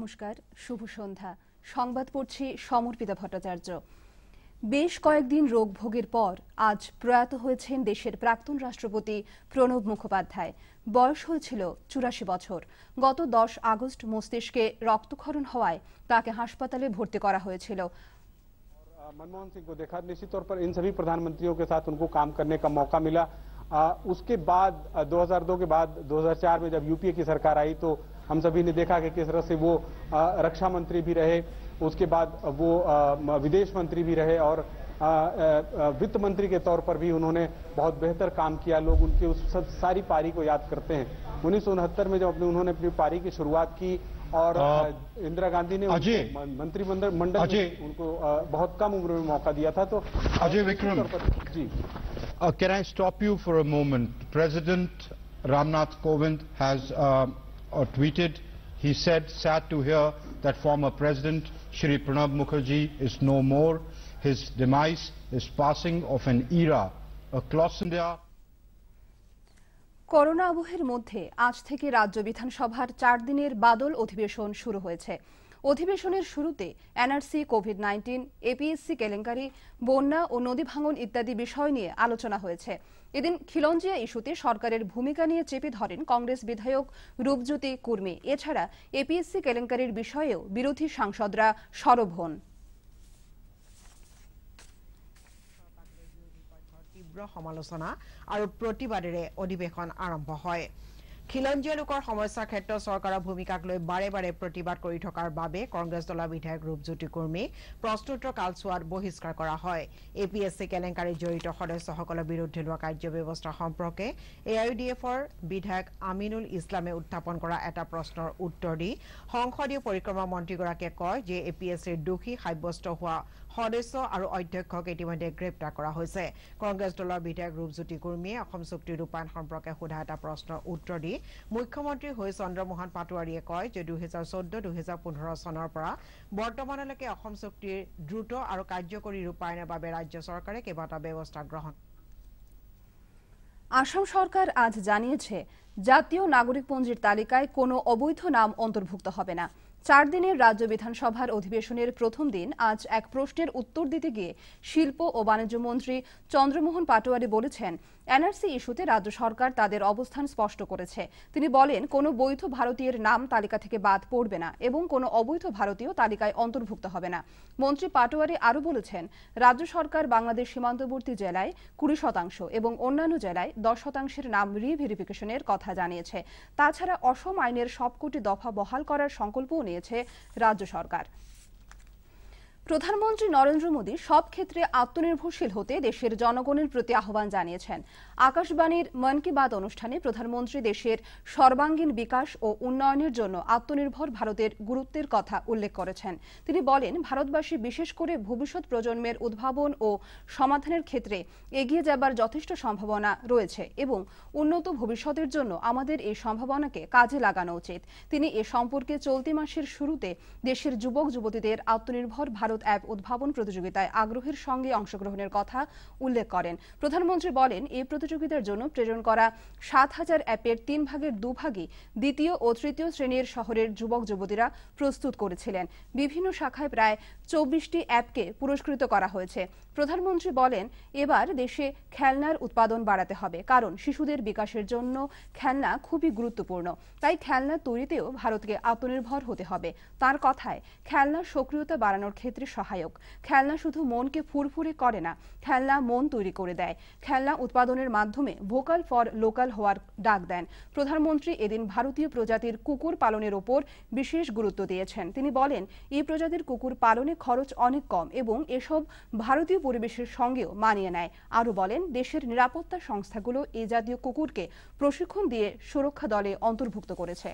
নমস্কার, শুভ সন্ধ্যা। সংবাদ পড়ছি সমর্পিতা ভট্টাচার্য। বেশ কয়েকদিন রোগ ভোগের পর আজ প্রয়াত হয়েছেন দেশের প্রাক্তন রাষ্ট্রপতি প্রণব মুখোপাধ্যায়। বয়স হয়েছিল 84 বছর। গত 10 আগস্ট মস্তিষ্কে রক্তক্ষরণ হওয়ায় তাকে হাসপাতালে ভর্তি करा হয়েছিল। मनमोहन सिंह को देखा, निश्चित तौर पर इन सभी प्रधानमंत्रियों के साथ उनको काम करने का मौका मिला। उसके बाद 2002 के बाद 2004 में जब यूपीए की सरकार आई तो हम सभी ने देखा कि किस तरह से वो रक्षा मंत्री भी रहे, उसके बाद वो विदेश मंत्री भी रहे और वित्त मंत्री के तौर पर भी उन्होंने बहुत बेहतर काम किया। लोग उनकी उस सारी पारी को याद करते हैं। 1969 में जब उन्होंने अपनी पारी की शुरुआत की और इंदिरा गांधी ने मंत्रिमंडल में उनको बहुत कम उम्र में मौका दिया था। तो Ajay Vikram ji, can I stop you for a moment? President Ramnath Kovind has tweeted. He said, sad to hear that former President Shri Pranab Mukherjee is no more. His demise is passing of an era. Across India. Corona আবহের মধ্যে আজ থেকে রাজ্য বিধানসভার 4 দিনের বাদল অধিবেশন শুরু হয়েছে। অধিবেশনের শুরুতে এনআরসি, কোভিড-19, এপিএসসি কেলেঙ্কারি, বন্যা ও নদী ভাঙন ইত্যাদি বিষয় নিয়ে আলোচনা হয়েছে। এদিন খিলঞ্জিয়া ইস্যুতে সরকারের ভূমিকা নিয়ে চেপে ধরেন কংগ্রেস বিধায়ক রূপজ্যোতি কুর্মী। এছাড়া এপিএসসি কেলেঙ্কারির বিষয়েও বিরোধী সাংসদরা সরব হন। তীব্ৰ সমালোচনা আৰু প্ৰতিবাদেৰে অধিৱেশন আৰম্ভ হয়। খিলঞ্জীয়া লোকৰ সমস্যাৰ ক্ষেত্ৰত চৰকাৰৰ ভূমিকাক লৈ বাৰে বাৰে প্ৰতিবাদ কৰি থকাৰ বাবে কংগ্ৰেছ দলৰ বিধায়ক ৰূপজ্যোতি কুৰ্মীক প্ৰশ্নোত্তৰ কালছোৱাত বহিষ্কাৰ কৰা হয়। এপিএছচি কেলেংকাৰীত জড়িত সদস্যসকলৰ বিৰুদ্ধে লোৱা কাৰ্যব্যৱস্থা সম্পৰ্কে এআইইউডিএফৰ বিধায়ক আমিনুল ইছলামে উত্থাপন কৰা এটা প্ৰশ্নৰ উত্তৰ দি সংসদীয় পৰিক্ৰমা মন্ত্ৰীগৰাকীয়ে কয় যে এপিএছচিৰ দোষী সাব্যস্ত হোৱা সদস্য আৰু অধ্যক্ষক ইতিমধ্যে গ্ৰেপ্তাৰ কৰা হৈছে। কংগ্ৰেছ দলৰ বিধায়ক ৰূপজ্যোতি কুৰ্মীয়ে অসম চুক্তিৰ ৰূপায়ণ সম্পৰ্কে সোধা এটা প্ৰশ্নৰ উত্তৰ দি মুখ্যমন্ত্ৰী হৈ চন্দ্ৰমোহন পাটোৱাৰীয়ে কয় যে 2014-2015 চনৰ পৰা বৰ্তমানলৈকে অসম চুক্তিৰ দ্ৰুত আৰু কাৰ্যকৰী ৰূপায়ণৰ বাবে ৰাজ্য চৰকাৰে কেইবাটা ব্যৱস্থা গ্ৰহণ। আসাম সরকার আজ জানিয়েছে জাতীয় নাগরিকপঞ্জির তালিকায় কোনো অবৈধ নাম অন্তর্ভুক্ত হবে না। 4 দিনের রাজ্য বিধানসভার অধিবেশনের প্রথম দিন আজ এক প্রশ্নের উত্তর দিতে গিয়ে শিল্প ও বাণিজ্য মন্ত্রী চন্দ্রমোহন পাটোয়ারি বলেছেন, এনআরসি ইস্যুতে রাজ্য সরকার তাদের অবস্থান স্পষ্ট করেছে। তিনি বলেন, কোনো বৈধ ভারতীয়ের নাম তালিকা থেকে বাদ পড়বে না এবং কোনো অবৈধ ভারতীয় তালিকায় অন্তর্ভুক্ত হবে না। মন্ত্রী পাটোয়ারি আরও বলেছেন, রাজ্য সরকার বাংলাদেশ সীমান্তবর্তী জেলায় 20% এবং অন্যান্য জেলায় 10%-এর নাম রিভেরিফিকেশনের কথা জানিয়েছে। তাছাড়া অসম আইনের সবকটি দফা বহাল করার সংকল্পও নিয়েছে রাজ্য সরকার। প্রধানমন্ত্রী নরেন্দ্র মোদী সব ক্ষেত্রে আত্মনির্ভরশীল হতে দেশের জনগণের প্রতি আহ্বান জানিয়েছেন। আকাশবাণীর মন কি বাত অনুষ্ঠানে প্রধানমন্ত্রী দেশের সর্বাঙ্গীন বিকাশ ও উন্নয়নের জন্য আত্মনির্ভর ভারতের গুরুত্বের কথা উল্লেখ করেছেন। তিনি বলেন, ভারতবাসী বিশেষ করে ভবিষ্যৎ প্রজন্মের উদ্ভাবন ও সমাধানের ক্ষেত্রে এগিয়ে যাবার যথেষ্ট সম্ভাবনা রয়েছে এবং উন্নত ভবিষ্যতের জন্য আমাদের এই সম্ভাবনাকে কাজে লাগানো উচিত। তিনি এ সম্পর্কে চলতি মাসের শুরুতে দেশের যুবক যুবতীদের আত্মনির্ভর ভারত অ্যাপ উদ্ভাবন প্রতিযোগিতায় আগ্রহের সঙ্গে অংশগ্রহণের কথা উল্লেখ করেন। প্রধানমন্ত্রী বলেন, এই প্রতিযোগিতার জন্য প্রেরণ করা 7000 অ্যাপের 3 ভাগের 2 ভাগই দ্বিতীয় ও তৃতীয় শ্রেণীর শহরের যুবক যুবতীরা প্রস্তুত করেছিলেন। বিভিন্ন শাখায় প্রায় 24টি অ্যাপকে পুরস্কৃত করা হয়েছে। প্রধানমন্ত্রী বলেন, এবার দেশে খেলনার উৎপাদন বাড়াতে হবে, কারণ শিশুদের বিকাশের জন্য খেলনা খুবই গুরুত্বপূর্ণ। তাই খেলনা তৈরিতেও ভারতকে আত্মনির্ভর হতে হবে। তার কথায়, খেলনার সক্রিয়তা বাড়ানোর ক্ষেত্রে সহায়ক। খেলনা শুধু মনকে ফুরফুরে করে না, খেলনা মন তৈরি করে দেয়। খেলনা উৎপাদনের মাধ্যমে ভোকাল ফর লোকাল হওয়ার ডাক দেন। প্রধানমন্ত্রী এদিন ভারতীয় প্রজাতির কুকুর পালনের ওপর বিশেষ গুরুত্ব দিয়েছেন। তিনি বলেন, এই প্রজাতির কুকুর পালনে খরচ অনেক কম এবং এসব ভারতীয় পরিবেশের সঙ্গেও মানিয়ে নেয়। আরও বলেন, দেশের নিরাপত্তা সংস্থাগুলো এই জাতীয় কুকুরকে প্রশিক্ষণ দিয়ে সুরক্ষা দলে অন্তর্ভুক্ত করেছে।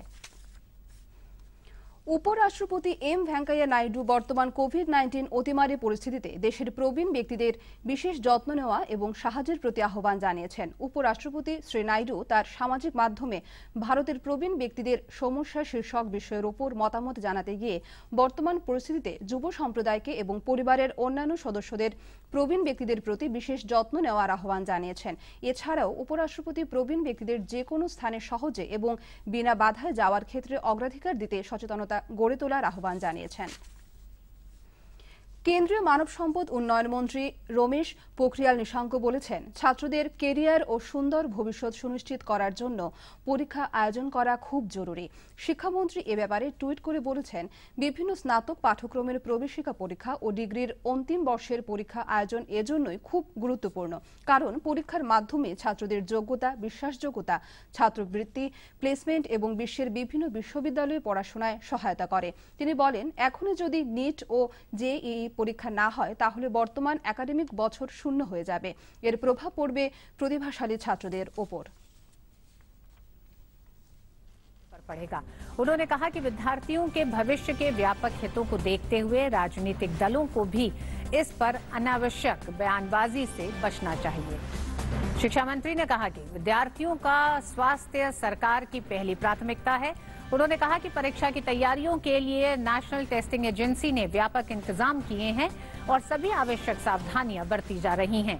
উপরাষ্ট্রপতি এম ভেঙ্কাইয়া নাইডু বর্তমান কোভিড-19 অতিমারী পরিস্থিতিতে দেশের প্রবীণ ব্যক্তিদের বিশেষ যত্ন নেওয়া এবং সাহায্যের প্রতি আহ্বান জানিয়েছেন। উপরাষ্ট্রপতি শ্রী নাইডু তার সামাজিক মাধ্যমে ভারতের প্রবীণ ব্যক্তিদের সমস্যা শীর্ষক বিষয়ের উপর মতামত জানাতে গিয়ে বর্তমান পরিস্থিতিতে যুব সম্প্রদায়কে এবং পরিবারের অন্যান্য সদস্যদের প্রবীণ ব্যক্তিদের প্রতি বিশেষ যত্ন নেওয়ার আহ্বান জানিয়েছেন। এছাড়াও উপরাষ্ট্রপতি প্রবীণ ব্যক্তিদের যে কোনো স্থানে সহজে এবং বিনা বাধায় যাওয়ার ক্ষেত্রে অগ্রাধিকার দিতে সচেতনতা মানসিকতা গড়ে তোলার আহ্বান জানিয়েছেন। কেন্দ্রীয় মানব সম্পদ উন্নয়ন মন্ত্রী রমেশ পোখরিয়াল নিশাঙ্ক বলেছেন, ছাত্রদের কেরিয়ার ও সুন্দর ভবিষ্যৎ সুনিশ্চিত করার জন্য পরীক্ষা আয়োজন করা খুব জরুরি। শিক্ষামন্ত্রী এ ব্যাপারে টুইট করে বলেছেন, বিভিন্ন স্নাতক পাঠ্যক্রমের প্রবেশিকা পরীক্ষা ও ডিগ্রির অন্তিম বর্ষের পরীক্ষা আয়োজন এজন্যই খুব গুরুত্বপূর্ণ, কারণ পরীক্ষার মাধ্যমে ছাত্রদের যোগ্যতা, বিশ্বাসযোগ্যতা, ছাত্রবৃত্তি, প্লেসমেন্ট এবং বিশ্বের বিভিন্ন বিশ্ববিদ্যালয়ে পড়াশোনায় সহায়তা করে। তিনি বলেন, এখনই যদি নিট ও জেইই পরীক্ষা না হয় তাহলে বর্তমান একাডেমিক বছর শূন্য হয়ে যাবে। এর প্রভাব পড়বে প্রতিভাশালী ছাত্রদের ওপর। पड़ेगा। उन्होंने कहा कि विद्यार्थियों के भविष्य के व्यापक हितों को देखते हुए राजनीतिक दलों को भी इस पर अनावश्यक बयानबाजी से बचना चाहिए। शिक्षा मंत्री ने कहा कि विद्यार्थियों का स्वास्थ्य सरकार की पहली प्राथमिकता है। उन्होंने कहा कि परीक्षा की तैयारियों के लिए नेशनल टेस्टिंग एजेंसी ने व्यापक इंतजाम किए हैं और सभी आवश्यक सावधानियां बरती जा रही हैं।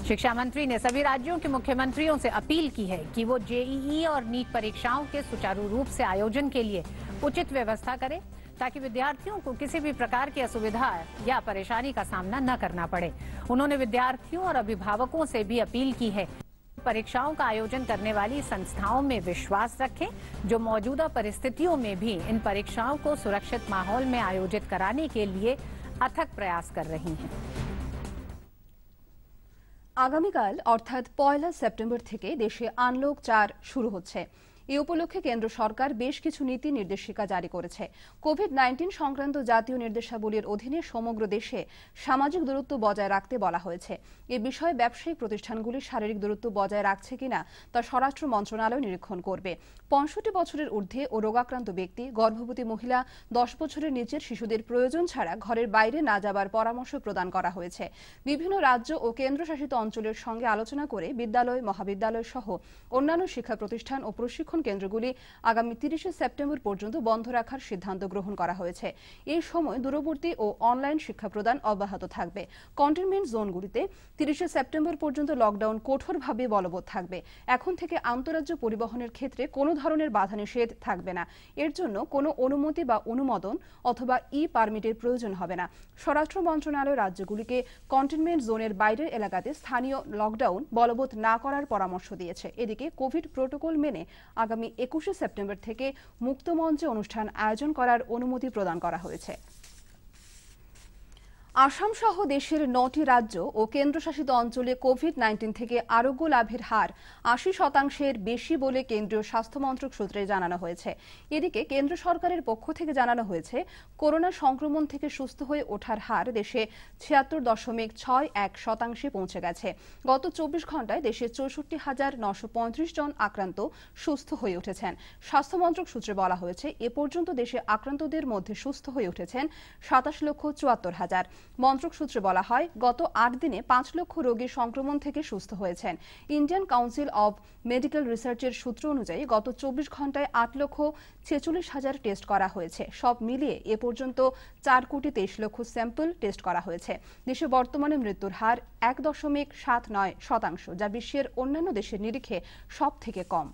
शिक्षा मंत्री ने सभी राज्यों के मुख्यमंत्रियों से अपील की है कि वो जेईई और नीट परीक्षाओं के सुचारू रूप से आयोजन के लिए उचित व्यवस्था करें, ताकि विद्यार्थियों को किसी भी प्रकार की असुविधा या परेशानी का सामना न करना पड़े। उन्होंने विद्यार्थियों और अभिभावकों से भी अपील की है, परीक्षाओं का आयोजन करने वाली संस्थाओं में विश्वास रखें, जो मौजूदा परिस्थितियों में भी इन परीक्षाओं को सुरक्षित माहौल में आयोजित कराने के लिए अथक प्रयास कर रही हैं। আগামীকাল অর্থাৎ 1 সেপ্টেম্বর থেকে দেশে আনলক 4 শুরু হচ্ছে। এই উপলক্ষে কেন্দ্র সরকার বেশ কিছু নীতি নির্দেশিকা জারি করেছে। কোভিড-19 সংক্রান্ত জাতীয় নির্দেশাবলীর অধীনে সমগ্র দেশে সামাজিক দূরত্ব বজায় রাখতে বলা হয়েছে। এ বিষয়ে ব্যবসায়িক প্রতিষ্ঠানগুলি শারীরিক দূরত্ব বজায় রাখছে কিনা তা স্বরাষ্ট্র মন্ত্রণালয় নিরীক্ষণ করবে। 65 বছরের ঊর্ধ্বে ও রোগাক্রান্ত ব্যক্তি, গর্ভবতী মহিলা, 10 বছরের নিচের শিশুদের প্রয়োজন ছাড়া ঘরের বাইরে না যাবার পরামর্শ প্রদান করা হয়েছে। বিভিন্ন রাজ্য ও কেন্দ্রশাসিত অঞ্চলের সঙ্গে আলোচনা করে বিদ্যালয়, মহাবিদ্যালয় সহ অন্যান্য শিক্ষা প্রতিষ্ঠান ও প্রশিক্ষণ কেন্দ্রগুলি আগামী 30 সেপ্টেম্বর পর্যন্ত বন্ধ রাখার সিদ্ধান্ত গ্রহণ করা হয়েছে। এই সময় দূরবর্তী ও অনলাইন শিক্ষা প্রদান অব্যাহত থাকবে। কন্টেইনমেন্ট জোনগুলিতে 30 সেপ্টেম্বর পর্যন্ত লকডাউন কঠোরভাবে বলবৎ থাকবে। এখন থেকে আন্তঃরাজ্য পরিবহনের ক্ষেত্রে কোনো ধরনের বাধা নিষেধ থাকবে না। এর জন্য কোনো অনুমতি বা অনুমোদন অথবা ই পারমিটের প্রয়োজন হবে না। স্বরাষ্ট্র মন্ত্রণালয় রাজ্যগুলিকে কন্টেইনমেন্ট জোনের বাইরের এলাকাতে স্থানীয় লকডাউন বলবৎ না করার পরামর্শ দিয়েছে। এদিকে কোভিড প্রোটোকল মেনে আগামী 21 সেপ্টেম্বর থেকে মুক্ত মঞ্চে অনুষ্ঠান আয়োজন করার অনুমতি প্রদান করা হয়েছে। আসাম সহ দেশের 9টি রাজ্য ও কেন্দ্রশাসিত অঞ্চলে কোভিড-19 থেকে আরোগ্য লাভের হার 80% বেশি বলে কেন্দ্রীয় স্বাস্থ্য মন্ত্রক সূত্রে জানানো হয়েছে। এদিকে কেন্দ্র সরকারের পক্ষ থেকে জানানো হয়েছে, করোনা সংক্রমণ থেকে সুস্থ হয়ে ওঠার হার দেশে 76.61% পৌঁছে গেছে। গত 24 ঘন্টায় দেশে 64,935 জন আক্রান্ত সুস্থ হয়ে উঠেছেন। স্বাস্থ্য মন্ত্রক সূত্রে বলা হয়েছে, এ পর্যন্ত দেশে আক্রান্তদের মধ্যে সুস্থ হয়ে উঠেছেন 27,74,000। মন্ত্রক সূত্রে বলা হয়, গত 8 দিনে 5 লক্ষ রোগী সংক্রমণ থেকে সুস্থ হয়েছেন। ইন্ডিয়ান কাউন্সিল অব মেডিকেল রিসার্চের সূত্র অনুযায়ী গত 24 ঘন্টায় 8,46,000 টেস্ট করা হয়েছে। সব মিলিয়ে এ পর্যন্ত 4,23,00,000 স্যাম্পল টেস্ট করা হয়েছে। দেশে বর্তমানে মৃত্যুর হার 1.79%, যা বিশ্বের অন্যান্য দেশের নিরিখে সব থেকে কম।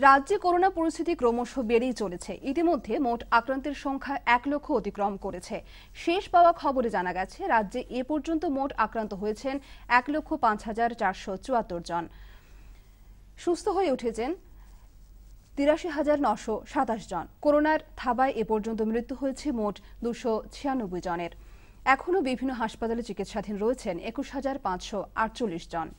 রাজ্যে করোনা পরিস্থিতি ক্রমশ বেড়েই চলেছে। ইতিমধ্যে মোট আক্রান্তের সংখ্যা 1 লক্ষ অতিক্রম করেছে। শেষ পাওয়া খবরে জানা গেছে, রাজ্যে এ পর্যন্ত মোট আক্রান্ত হয়েছেন 1,05,474 জন। সুস্থ হয়ে উঠেছেন 83,927 জন। করোনার থাবায় এ পর্যন্ত মৃত্যু হয়েছে মোট 296 জনের। এখনও বিভিন্ন হাসপাতালে চিকিৎসাধীন রয়েছেন 21,548 জন।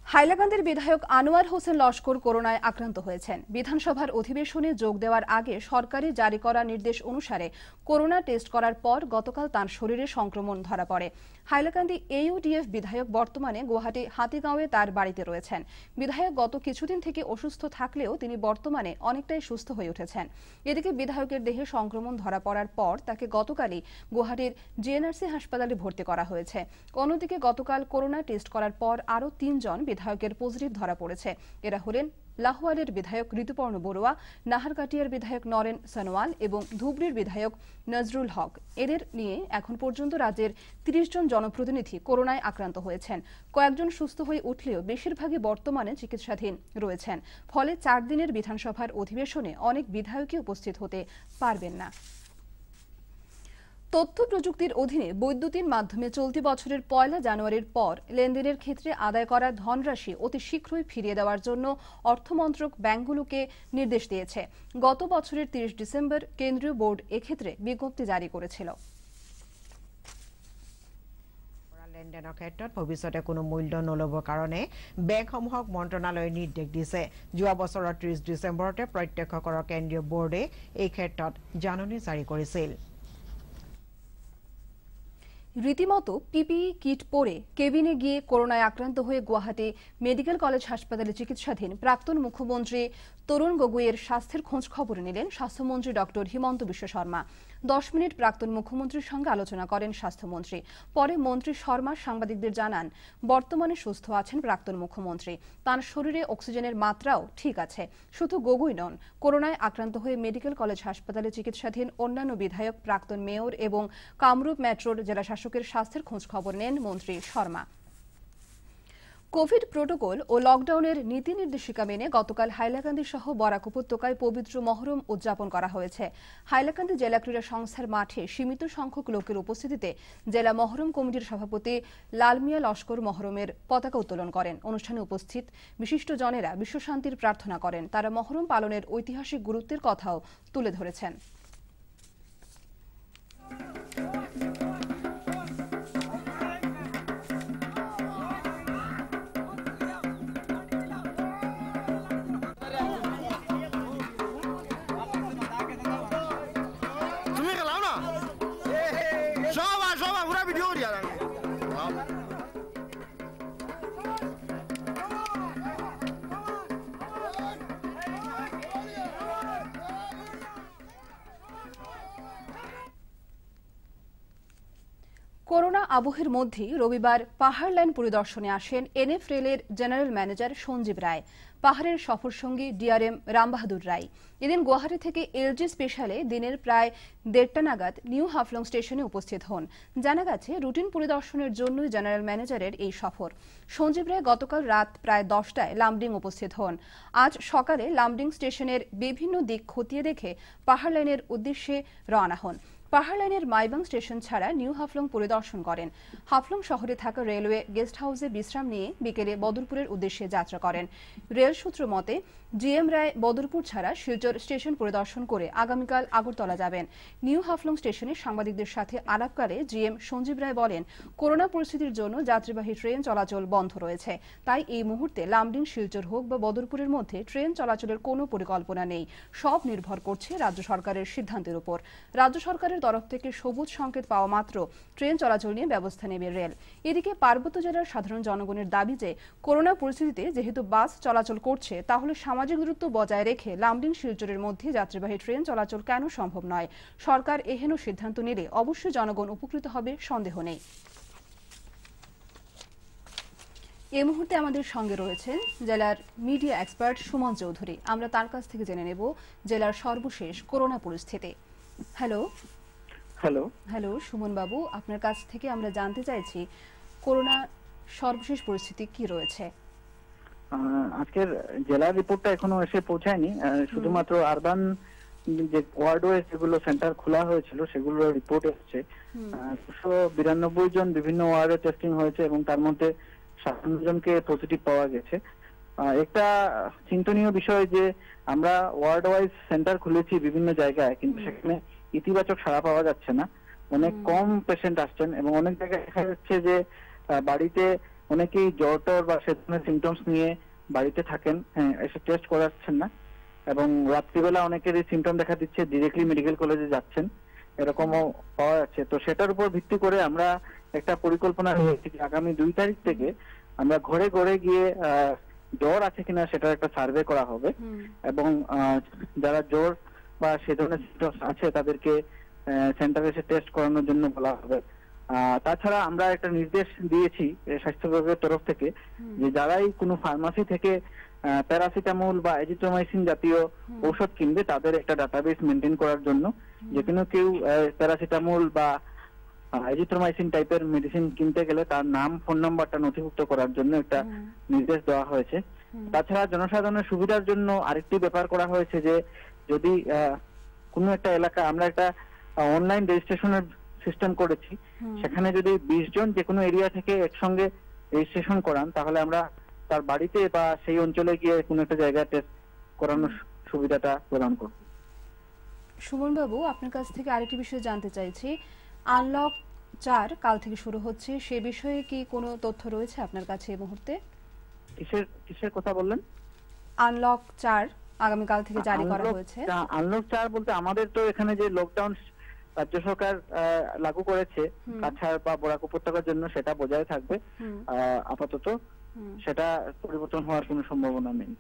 হাইলাকান্দির বিধায়ক আনোয়ার হোসেন লস্কর করোনায় আক্রান্ত হয়েছেন। বিধানসভার অধিবেশনে যোগ দেওয়ার আগে সরকারি জারি করা নির্দেশ অনুসারে করোনা টেস্ট করার পর গতকাল তাঁর শরীরে সংক্রমণ ধরা পড়ে। হাইলাকান্দি AUDF বিধায়ক বর্তমানে গুয়াহাটি হাতিগাঁওয়ে তার বাড়িতে রয়েছেন। বিধায়ক গত কিছুদিন থেকে অসুস্থ থাকলেও তিনি বর্তমানে অনেকটাই সুস্থ হয়ে উঠেছেন। এদিকে বিধায়কের দেহে সংক্রমণ ধরা পড়ার পর তাকে গতকালই গুয়াহাটির GNRC হাসপাতালে ভর্তি করা হয়েছে। অন্যদিকে গতকাল করোনা টেস্ট করার পর আরও 3 জন বিধায়কের পজিটিভ ধরা পড়েছে। এরা হলেন লাহোয়ালের বিধায়ক ঋতুপর্ণ বড়ুয়া, নাহারকাটিয়ার বিধায়ক নরেন সনোয়াল এবং ধুবড়ীর বিধায়ক নজরুল হক। এদের নিয়ে এখন পর্যন্ত রাজ্যের ৩০ জন জনপ্রতিনিধি করোনায় আক্রান্ত হয়েছেন। কয়েকজন সুস্থ হয়ে উঠলেও বেশিরভাগই বর্তমানে চিকিৎসাধীন রয়েছেন। ফলে ৪ দিনের বিধানসভার অধিবেশনে অনেক বিধায়কই উপস্থিত হতে পারবেন না। তথ্য প্রযুক্তির অধীনে বৈদ্যুতিন মাধ্যমে চলতি বছরের ১ জানুয়ারির পর লেনদেনের ক্ষেত্রে আদায় করা ধনরাশি অতি শীঘ্রই ফিরিয়ে দেওয়ার জন্য অর্থমন্ত্রক ব্যাংকগুলোকে নির্দেশ দিয়েছে। গত বছরের ৩০ ডিসেম্বর কেন্দ্রীয় বোর্ড এক্ষেত্রে বিজ্ঞপ্তি জারি করেছিল। লেনদেনৰ ক্ষেত্ৰত ভৱিষ্যতে কোনো মূল্য নল'বৰ কাৰণে বেংকসমূহক মন্ত্ৰণালয়ে নিৰ্দেশ দিছে। যোৱা বছৰৰ ৩০ ডিচেম্বৰতে প্ৰত্যক্ষ কৰ কেন্দ্ৰীয় বোৰ্ডে এই ক্ষেত্ৰত জাননী জাৰি কৰিছিল। রীতিমতো পিপিই কিট পরে কেবিনে গিয়ে করোনায় আক্রান্ত হয়ে গুয়াহাটি মেডিকেল কলেজ হাসপাতালে চিকিৎসাধীন প্রাক্তন মুখ্যমন্ত্রী তরুণ গগৈয়ের স্বাস্থ্যের খোঁজ খবর নিলেন স্বাস্থ্যমন্ত্রী ডক্টর হিমন্ত বিশ্ব শর্মা। 10 মিনিট প্রাক্তন মুখ্যমন্ত্রীর সঙ্গে আলোচনা করেন স্বাস্থ্যমন্ত্রী। পরে মন্ত্রী শর্মা সাংবাদিকদের জানান, বর্তমানে সুস্থ আছেন প্রাক্তন মুখ্যমন্ত্রী। তাঁর শরীরে অক্সিজেনের মাত্রাও ঠিক আছে। শুধু গগৈ নন, করোনায় আক্রান্ত হয়ে মেডিকেল কলেজ হাসপাতালে চিকিৎসাধীন অন্যান্য বিধায়ক, প্রাক্তন মেয়র এবং কামরূপ মেট্রোর জেলাশাসকের স্বাস্থ্যের খোঁজ খবর নেন মন্ত্রী শর্মা। কোভিড প্রোটোকল ও লকডাউনের নীতি নির্দেশিকা মেনে গতকাল হাইলাকান্দি সহ বরাক উপত্যকায় পবিত্র মহরম উদযাপন করা হয়েছে। হাইলাকান্দি জেলা ক্রীড়া সংস্থার মাঠে সীমিত সংখ্যক লোকের উপস্থিতিতে জেলা মহরম কমিটির সভাপতি লালমিয়া লস্কর মহরমের পতাকা উত্তোলন করেন। অনুষ্ঠানে উপস্থিত বিশিষ্টজনেরা বিশ্বশান্তির প্রার্থনা করেন। তারা মহরম পালনের ঐতিহাসিক গুরুত্বের কথাও তুলে ধরেছেন। করোনা আবহের মধ্যেই রবিবার পাহাড় লাইন পরিদর্শনে আসেন এনএফ রেলের জেনারেল ম্যানেজার সঞ্জীব রায়, পাহাড়ের সফরসঙ্গী ডিআরএম রামবাহাদুর রায়। এদিন গুয়াহাটি থেকে এলজি স্পেশালে দিনের প্রায় ১:৩০ নাগাদ নিউ হাফলং স্টেশনে উপস্থিত হন। জানা গেছে, রুটিন পরিদর্শনের জন্যই জেনারেল ম্যানেজারের এই সফর। সঞ্জীব রায় গতকাল রাত প্রায় ১০টায় লামডিং উপস্থিত হন। আজ সকালে লামডিং স্টেশনের বিভিন্ন দিক খতিয়ে দেখে পাহাড় লাইনের উদ্দেশ্যে রওনা হন। পাহাড় লাইনের মাইবাং স্টেশন ছাড়া নিউ হাফলং পরিদর্শন করেন। হাফলং শহরে থাকা রেলওয়ে গেস্ট হাউসে বিশ্রাম নিয়ে বিকেলে বদরপুরের উদ্দেশ্যে যাত্রা করেন। রেল সূত্র মতে, জিএম রায় বদরপুর ছাড়া শিলচর স্টেশন পরিদর্শন করে আগামীকাল আগরতলা যাবেন। নিউ হাফলং স্টেশনে সাংবাদিকদের সাথে আলাপকালে জিএম সঞ্জীব রায় বলেন, করোনা পরিস্থিতির জন্য যাত্রীবাহী ট্রেন চলাচল বন্ধ রয়েছে। তাই এই মুহূর্তে লামডিং, শিলচর হোক বা বদরপুরের মধ্যে ট্রেন চলাচলের কোনো পরিকল্পনা নেই। সব নির্ভর করছে রাজ্য সরকারের সিদ্ধান্তের উপর। রাজ্য সরকারের তরফ থেকে সবুজ সংকেত পাওয়া মাত্র ট্রেন চলাচল নিয়ে ব্যবস্থা নেবে রেল। এদিকে পার্বত্য জেলার সাধারণ জনগণের দাবি যে, করোনা পরিস্থিতিতে যেহেতু বাস চলাচল করছে, তাহলে সামাজিক দূরত্ব বজায় রেখে লামডিং, শিলচরের মধ্যে যাত্রীবাহী ট্রেন চলাচল কেন সম্ভব নয়। সরকার এহেন সিদ্ধান্ত নিলে অবশ্যই জনগণ উপকৃত হবে, সন্দেহ নেই। এই মুহূর্তে আমাদের সঙ্গে রয়েছেন জেলার মিডিয়া এক্সপার্ট সুমন চৌধুরী। আমরা তার কাছ থেকে জেনে নেব জেলার সর্বশেষ করোনা পরিস্থিতি। হ্যালো হ্যালো সুমন বাবু, আপনার কাছ থেকে আমরা জানতে চাইছি করোনা সর্বশেষ পরিস্থিতি কি রয়েছে। আজকের জেলার রিপোর্টটা এখনো এসে পৌঁছায়নি। শুধুমাত্র আরবান যে ওয়ার্ড ওয়াইজ যেগুলো সেন্টার খোলা হয়েছিল সেগুলোর রিপোর্ট এসেছে। 292 জন বিভিন্ন ওয়ার্ডে টেস্টিং হয়েছে এবং তার মধ্যে 57 জনকে পজিটিভ পাওয়া গেছে। একটা চিন্তনীয় বিষয় যে আমরা ওয়ার্ড ওয়াইজ সেন্টার খুলেছি বিভিন্ন জায়গায়, কিন্তু সেখানে ইতিবাচক সাড়া পাওয়া যাচ্ছে না। অনেক কম পেশেন্ট আসছেন এবং অনেক জায়গায় দেখা যাচ্ছে যে বাড়িতে অনেকেই জ্বর টর বা সে ধরনের সিমটমস নিয়ে বাড়িতে থাকেন, এসে টেস্ট করাচ্ছেন না এবং রাত্রিবেলা অনেকেরই সিমটম দেখা দিচ্ছে, ডিরেক্টলি মেডিকেল কলেজে যাচ্ছেন, এরকমও পাওয়া যাচ্ছে। তো সেটার উপর ভিত্তি করে আমরা একটা পরিকল্পনা নিয়েছি যে আগামী 2 তারিখ থেকে আমরা ঘরে ঘরে গিয়ে জ্বর আছে কিনা সেটার একটা সার্ভে করা হবে এবং যারা জ্বর বা সে ধরনের সিমটমস আছে তাদেরকে সেন্টারে এসে টেস্ট করানোর জন্য বলা হবে। তাছাড়া আমরা একটা নির্দেশ দিয়েছি স্বাস্থ্য বিভাগের তরফ থেকে যে যারাই কোনো ফার্মাসি থেকে প্যারাসিটামল বা এজিথ্রোমাইসিন জাতীয় ঔষধ কিনবে তাদের একটা ডাটাবেস মেনটেন করার জন্য, যে কোনো কেউ প্যারাসিটামল বা এজিথ্রোমাইসিন টাইপের মেডিসিন কিনতে গেলে তার নাম ফোন নাম্বারটা নথিভুক্ত করার জন্য একটা নির্দেশ দেওয়া হয়েছে। তাছাড়া জনসাধারণের সুবিধার জন্য আরেকটি ব্যাপার করা হয়েছে যে যদি কোনো একটা এলাকা, আমরা একটা অনলাইন রেজিস্ট্রেশনের সিস্টেম করেছি, সেখানে যদি 20 জন যে কোনো এরিয়া থেকে একসঙ্গে রেজিস্ট্রেশন করান তাহলে আমরা তার বাড়িতে বা সেই অঞ্চলে গিয়ে কোনো একটা জায়গায় টেস্ট করানোর সুবিধাটা প্রদান করব। সুমন বাবু, আপনার কাছ থেকে আরেকটি বিষয় জানতে চাইছি, আনলক 4 কাল থেকে শুরু হচ্ছে, সে বিষয়ে কি কোনো তথ্য রয়েছে আপনার কাছে এই মুহূর্তে? কিসের কথা বললেন? আনলক 4 আগামী কাল থেকে জারি করা হয়েছে। আনলক 4 বলতে আমাদের তো এখানে যে লকডাউন রাজ্য সরকার লাগু করেছে কাছাড় বা বরাক উপত্যকার জন্য, সেটা বজায় থাকবে আপাতত, সেটা পরিবর্তন হওয়ার কোনো সম্ভাবনা নেই।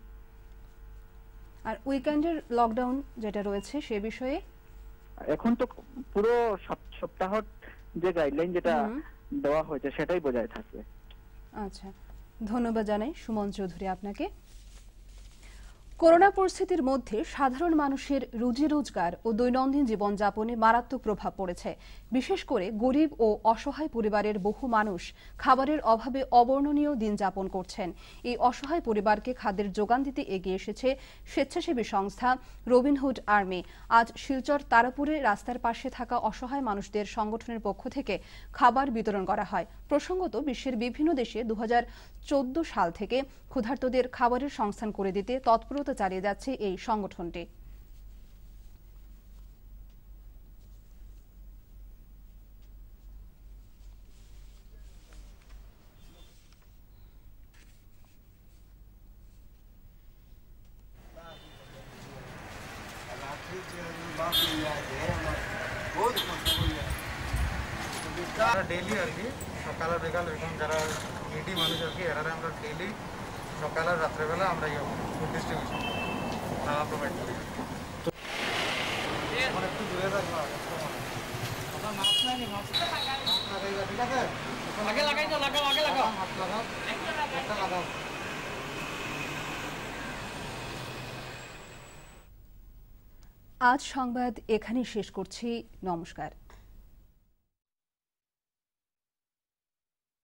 আর উইকেন্ডের লকডাউন যেটা রয়েছে সে বিষয়ে এখন তো পুরো সপ্তাহ যে গাইডলাইন যেটা দেওয়া হয়েছে সেটাই বজায় থাকবে। আচ্ছা, ধন্যবাদ জানাই সুমন চৌধুরী আপনাকে। করোনা পরিস্থিতির মধ্যে সাধারণ মানুষের রুজি রোজগার ও দৈনন্দিন জীবনযাপনে মারাত্মক প্রভাব পড়েছে। বিশেষ করে গরিব ও অসহায় পরিবারের বহু মানুষ খাবারের অভাবে অবর্ণনীয় দিন যাপন করছেন। এই অসহায় পরিবারকে খাদ্যের যোগান দিতে এগিয়ে এসেছে স্বেচ্ছাসেবী সংস্থা রবিনহুড আর্মি। আজ শিলচর তারাপুরে রাস্তার পাশে থাকা অসহায় মানুষদের সংগঠনের পক্ষ থেকে খাবার বিতরণ করা হয়। প্রসঙ্গত, বিশ্বের বিভিন্ন দেশে 2014 সাল থেকে ক্ষুধার্তদের খাবারের সংস্থান করে দিতে তৎপরতা চালিয়ে যাচ্ছে এই সংগঠনটি। ডেইলি আর কি সকাল আর বিকাল এরকম যারা নিডি মানুষ আর কি এরা আমরা ডেইলি সকাল আর রাত্রেবেলা আমরা ফুড ডিস্ট্রিবিউশন খাওয়া প্রোভাইড করি। একটু দূরে থাকবো, ঠিক আছে? আগে লাগাই তো, লাগাও, আগে লাগাও, মাছ লাগাও, একটা লাগাও। আজ সংবাদ এখানেই শেষ করছি। নমস্কার।